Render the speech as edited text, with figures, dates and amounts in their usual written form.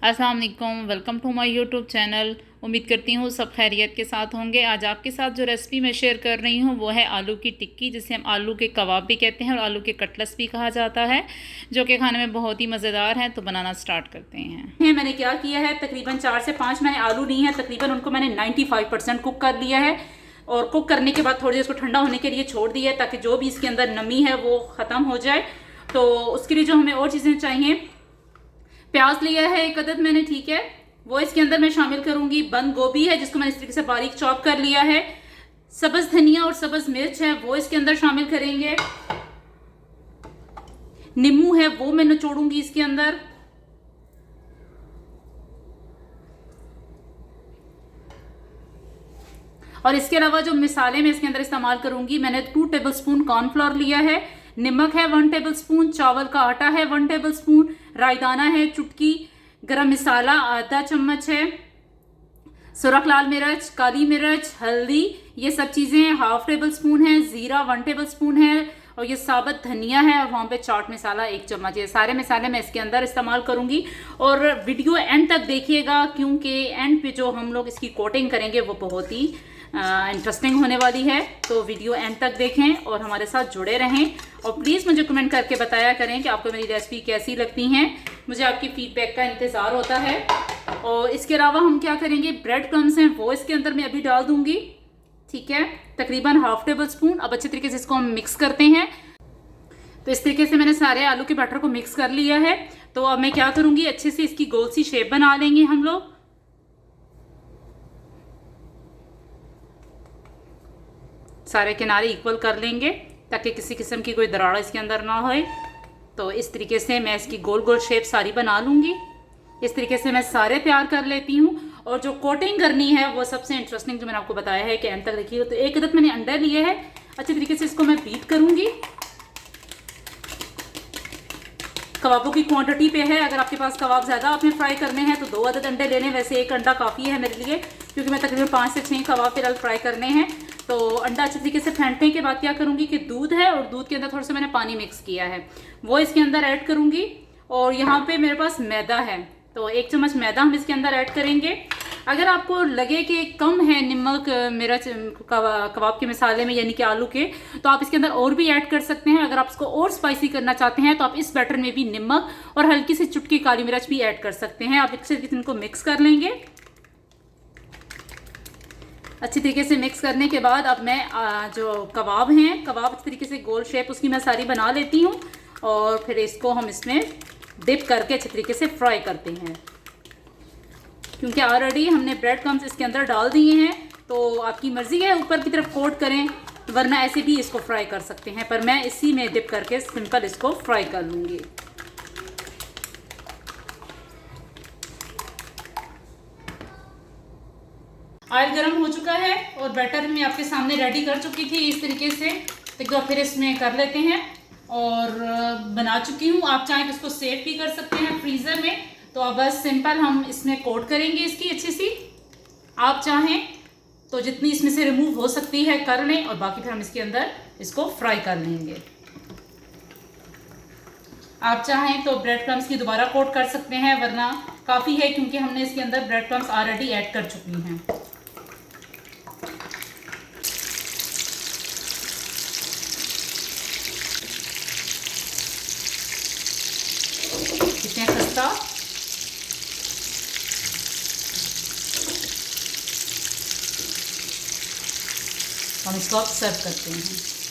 अस्सलाम वालेकुम, welcome to my YouTube channel. उम्मीद करती हूँ सब खैरियत के साथ होंगे। आज आपके साथ जो रेसिपी मैं शेयर कर रही हूँ वो है आलू की टिक्की, जिसे हम आलू के कबाब भी कहते हैं और आलू के कटलस भी कहा जाता है, जो कि खाने में बहुत ही मज़ेदार है। तो बनाना स्टार्ट करते हैं। मैंने क्या किया है, तकरीबन 4 से 5 मैंने आलू लिए हैं। तकरीबन उनको मैंने 95% कुक कर लिया है और कुक करने के बाद थोड़ी देर इसको ठंडा होने के लिए छोड़ दिया है, ताकि जो भी इसके अंदर नमी है वो ख़त्म हो जाए। तो उसके लिए जो हमें और चीज़ें चाहिए, प्याज लिया है 1 अदद मैंने, ठीक है, वो इसके अंदर मैं शामिल करूंगी। बंद गोभी है जिसको मैंने इस तरीके से बारीक चॉप कर लिया है। सब्ज धनिया और सब्ज मिर्च है वो इसके अंदर शामिल करेंगे। नींबू है वो मैं निचोड़ूंगी इसके अंदर। और इसके अलावा जो मसाले मैं इसके अंदर इस्तेमाल करूंगी, मैंने 2 टेबलस्पून कॉर्नफ्लोर लिया है, नमक है 1 टेबलस्पून, चावल का आटा है 1 टेबलस्पून, रायदाना है चुटकी, गरम मसाला आधा चम्मच है, सुरख लाल मिर्च, काली मिर्च, हल्दी, ये सब चीज़ें 1/2 टेबलस्पून है, ज़ीरा 1 टेबलस्पून है, और ये साबुत धनिया है, और वहाँ पे चाट मसाला 1 चम्मच। ये सारे मसाले मैं इसके अंदर इस्तेमाल करूँगी। और वीडियो एंड तक देखिएगा, क्योंकि एंड पे जो हम लोग इसकी कोटिंग करेंगे वो बहुत ही इंटरेस्टिंग होने वाली है। तो वीडियो एंड तक देखें और हमारे साथ जुड़े रहें। और प्लीज़ मुझे कमेंट करके बताया करें कि आपको मेरी रेसिपी कैसी लगती हैं। मुझे आपकी फीडबैक का इंतज़ार होता है। और इसके अलावा हम क्या करेंगे, ब्रेड क्रम्स हैं वो इसके अंदर मैं अभी डाल दूंगी, ठीक है, तकरीबन 1/2 टेबलस्पून। अब अच्छे तरीके से इसको हम मिक्स करते हैं। तो इस तरीके से मैंने सारे आलू के बैटर को मिक्स कर लिया है। तो अब मैं क्या करूंगी, अच्छे से इसकी गोल सी शेप बना लेंगे हम लोग। सारे किनारे इक्वल कर लेंगे ताकि किसी किस्म की कोई दरार इसके अंदर ना होए। तो इस तरीके से मैं इसकी गोल गोल शेप सारी बना लूँगी। इस तरीके से मैं सारे तैयार कर लेती हूँ। और जो कोटिंग करनी है वो सबसे इंटरेस्टिंग जो मैंने आपको बताया है कि एंड तक देखिए। तो 1 अदद मैंने अंडा लिए है, अच्छे तरीके से इसको मैं बीट करूँगी। कबाबों की क्वांटिटी पे है, अगर आपके पास कबाब ज़्यादा आपने फ्राई करने हैं तो 2 अदद अंडे लेने। वैसे 1 अंडा काफ़ी है मेरे लिए, क्योंकि मैं तकरीबन 5 से 6 कबाब फिलहाल फ्राई करने हैं। तो अंडा अच्छे तरीके से फेंटने के बाद क्या करूँगी कि दूध है और दूध के अंदर थोड़ा सा मैंने पानी मिक्स किया है वो इसके अंदर ऐड करूँगी। और यहाँ पे मेरे पास मैदा है, तो 1 चम्मच मैदा हम इसके अंदर ऐड करेंगे। अगर आपको लगे कि कम है नमक मिर्च कबाब के मसाले में, यानी कि आलू के, तो आप इसके अंदर और भी ऐड कर सकते हैं। अगर आप इसको और स्पाइसी करना चाहते हैं तो आप इस बैटर में भी नमक और हल्की सी चुटकी काली मिर्च भी ऐड कर सकते हैं। आप अच्छे तरीके से इनको मिक्स कर लेंगे। अच्छी तरीके से मिक्स करने के बाद अब मैं जो कबाब हैं, कबाब अच्छी तरीके से गोल शेप उसकी मैं सारी बना लेती हूँ। और फिर इसको हम इसमें डिप करके अच्छे तरीके से फ्राई करते हैं, क्योंकि ऑलरेडी हमने ब्रेड क्रम्स इसके अंदर डाल दिए हैं। तो आपकी मर्ज़ी है ऊपर की तरफ कोट करें, वरना ऐसे भी इसको फ्राई कर सकते हैं, पर मैं इसी में डिप करके सिंपल इसको फ्राई कर लूँगी। ऑयल गर्म हो चुका है और बैटर मैं आपके सामने रेडी कर चुकी थी इस तरीके से। एक बार फिर इसमें कर लेते हैं और बना चुकी हूँ। आप चाहें तो इसको सेव भी कर सकते हैं फ्रीज़र में। तो अब बस सिंपल हम इसमें कोट करेंगे इसकी अच्छी सी। आप चाहें तो जितनी इसमें से रिमूव हो सकती है कर लें, और बाकी फिर हम इसके अंदर इसको फ्राई कर लेंगे। आप चाहें तो ब्रेड क्रम्स की दोबारा कोट कर सकते हैं, वरना काफ़ी है, क्योंकि हमने इसके अंदर ब्रेड क्रम्स ऑलरेडी ऐड कर चुकी हैं। कितने खस्ता। हम इसको अब सर्व करते हैं।